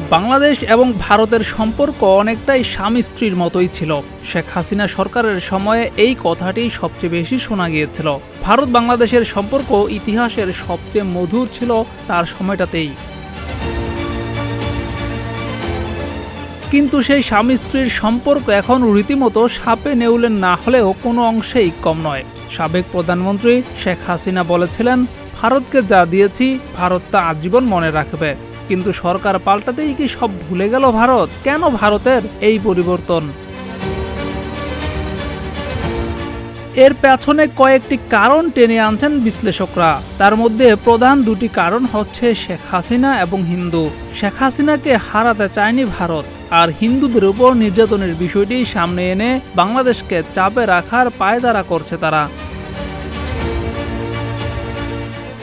বাংলাদেশ এবং ভারতের সম্পর্ক অনেকটাই স্বামী স্ত্রীর মতোই ছিল। শেখ হাসিনা সরকারের সময়ে এই কথাটি সবচেয়ে বেশি শোনা গিয়েছিল। ভারত বাংলাদেশের সম্পর্ক ইতিহাসের সবচেয়ে মধুর ছিল তার সময়টাতেই। কিন্তু সেই স্বামী স্ত্রীর সম্পর্ক এখন রীতিমতো সাপে নেউলে না হলেও কোনো অংশেই কম নয়। সাবেক প্রধানমন্ত্রী শেখ হাসিনা বলেছিলেন, ভারতকে যা দিয়েছি ভারত তা আজীবন মনে রাখবে। কিন্তু সরকার পাল্টাতেই কি সব ভুলে গেল ভারত? কেন ভারতের এই পরিবর্তন? এর পেছনে কয়েকটি কারণ টেনে আনছেন বিশ্লেষকরা। তার মধ্যে প্রধান দুটি কারণ হচ্ছে শেখ হাসিনা এবং হিন্দু। শেখ হাসিনাকে হারাতে চায়নি ভারত, আর হিন্দুদের উপর নির্যাতনের বিষয়টি সামনে এনে বাংলাদেশকে চাপে রাখার পায়তারা করছে তারা।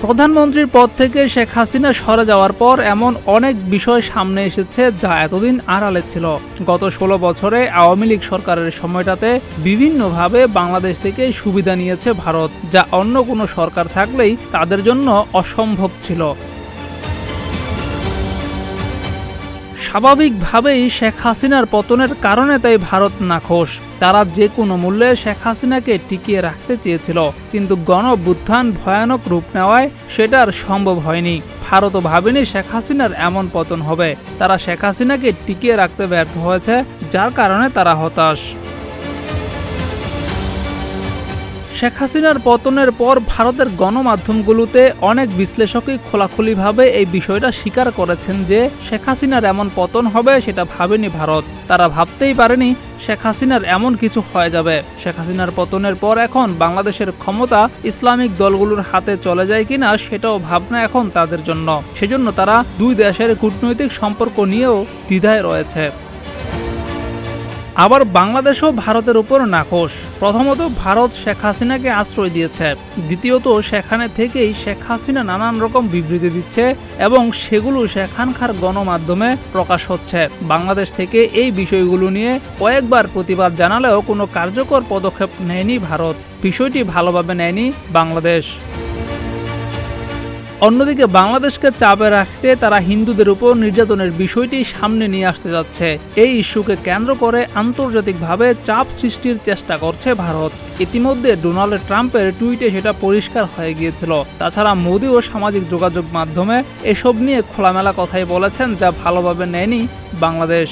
প্রধানমন্ত্রীর পদ থেকে শেখ হাসিনা সরে যাওয়ার পর এমন অনেক বিষয় সামনে এসেছে যা এতদিন আড়ালে ছিল। গত 16 বছরে আওয়ামী লীগ সরকারের সময়টাতে বিভিন্নভাবে বাংলাদেশ থেকে সুবিধা নিয়েছে ভারত, যা অন্য কোনো সরকার থাকলেই তাদের জন্য অসম্ভব ছিল। স্বাভাবিকভাবেই শেখ হাসিনার পতনের কারণে তাই ভারত নাখোশ। তারা যে কোনো মূল্যে শেখ হাসিনাকে টিকিয়ে রাখতে চেয়েছিল, কিন্তু গণ-অভ্যুত্থান ভয়ানক রূপ নেওয়ায় সেটা আর সম্ভব হয়নি। ভারতও ভাবেনি শেখ হাসিনার এমন পতন হবে। তারা শেখ হাসিনাকে টিকিয়ে রাখতে ব্যর্থ হয়েছে, যার কারণে তারা হতাশ। শেখ হাসিনার পতনের পর ভারতের গণমাধ্যমগুলোতে অনেক বিশ্লেষকই খোলাখুলিভাবে এই বিষয়টা স্বীকার করেছেন যে শেখ হাসিনার এমন পতন হবে সেটা ভাবেনি ভারত। তারা ভাবতেই পারেনি শেখ হাসিনার এমন কিছু হয়ে যাবে। শেখ হাসিনার পতনের পর এখন বাংলাদেশের ক্ষমতা ইসলামিক দলগুলোর হাতে চলে যায় কিনা সেটাও ভাবনা এখন তাদের জন্য। সেজন্য তারা দুই দেশের কূটনৈতিক সম্পর্ক নিয়েও দ্বিধায় রয়েছে। আবার বাংলাদেশও ভারতের উপর নাখোশ। প্রথমত, ভারত শেখ হাসিনাকে আশ্রয় দিয়েছে। দ্বিতীয়ত, সেখানে থেকেই শেখ হাসিনা নানান রকম বিবৃতি দিচ্ছে এবং সেগুলো সেখানকার গণমাধ্যমে প্রকাশ হচ্ছে। বাংলাদেশ থেকে এই বিষয়গুলো নিয়ে কয়েকবার প্রতিবাদ জানালেও কোনো কার্যকর পদক্ষেপ নেয়নি ভারত। বিষয়টি ভালোভাবে নেয়নি বাংলাদেশ। অন্যদিকে বাংলাদেশকে চাপে রাখতে তারা হিন্দুদের উপর নির্যাতনের বিষয়টি সামনে নিয়ে আসতে যাচ্ছে। এই ইস্যুকে কেন্দ্র করে আন্তর্জাতিকভাবে চাপ সৃষ্টির চেষ্টা করছে ভারত। ইতিমধ্যে ডোনাল্ড ট্রাম্পের টুইটে সেটা পরিষ্কার হয়ে গিয়েছিল। তাছাড়া মোদিও সামাজিক যোগাযোগ মাধ্যমে এসব নিয়ে খোলামেলা কথাই বলেছেন, যা ভালোভাবে নেয়নি বাংলাদেশ।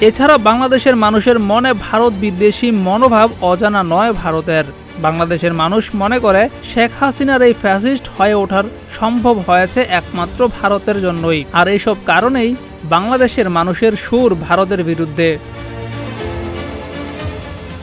এছাড়া বাংলাদেশের মানুষের মনে ভারত বিদ্বেষী মনোভাব অজানা নয় ভারতের। বাংলাদেশের মানুষ মনে করে শেখ হাসিনার এই ফ্যাসিস্ট হয়ে ওঠার সম্ভব হয়েছে একমাত্র ভারতের জন্যই। আর এইসব কারণেই বাংলাদেশের মানুষের সুর ভারতের বিরুদ্ধে।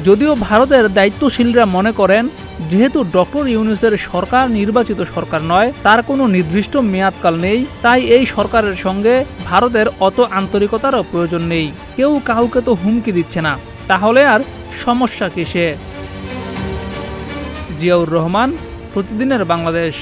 যদিও ভারতের দায়িত্বশীলরা মনে করেন, যেহেতু ডক্টর ইউনূসের সরকার নির্বাচিত সরকার নয়, তার কোনো নির্দিষ্ট মেয়াদকাল নেই, তাই এই সরকারের সঙ্গে ভারতের অত আন্তরিকতারও প্রয়োজন নেই। কেউ কাউকে তো হুমকি দিচ্ছে না, তাহলে আর সমস্যা কিসে? জিয়াউর রহমান, প্রতিদিনের বাংলাদেশ।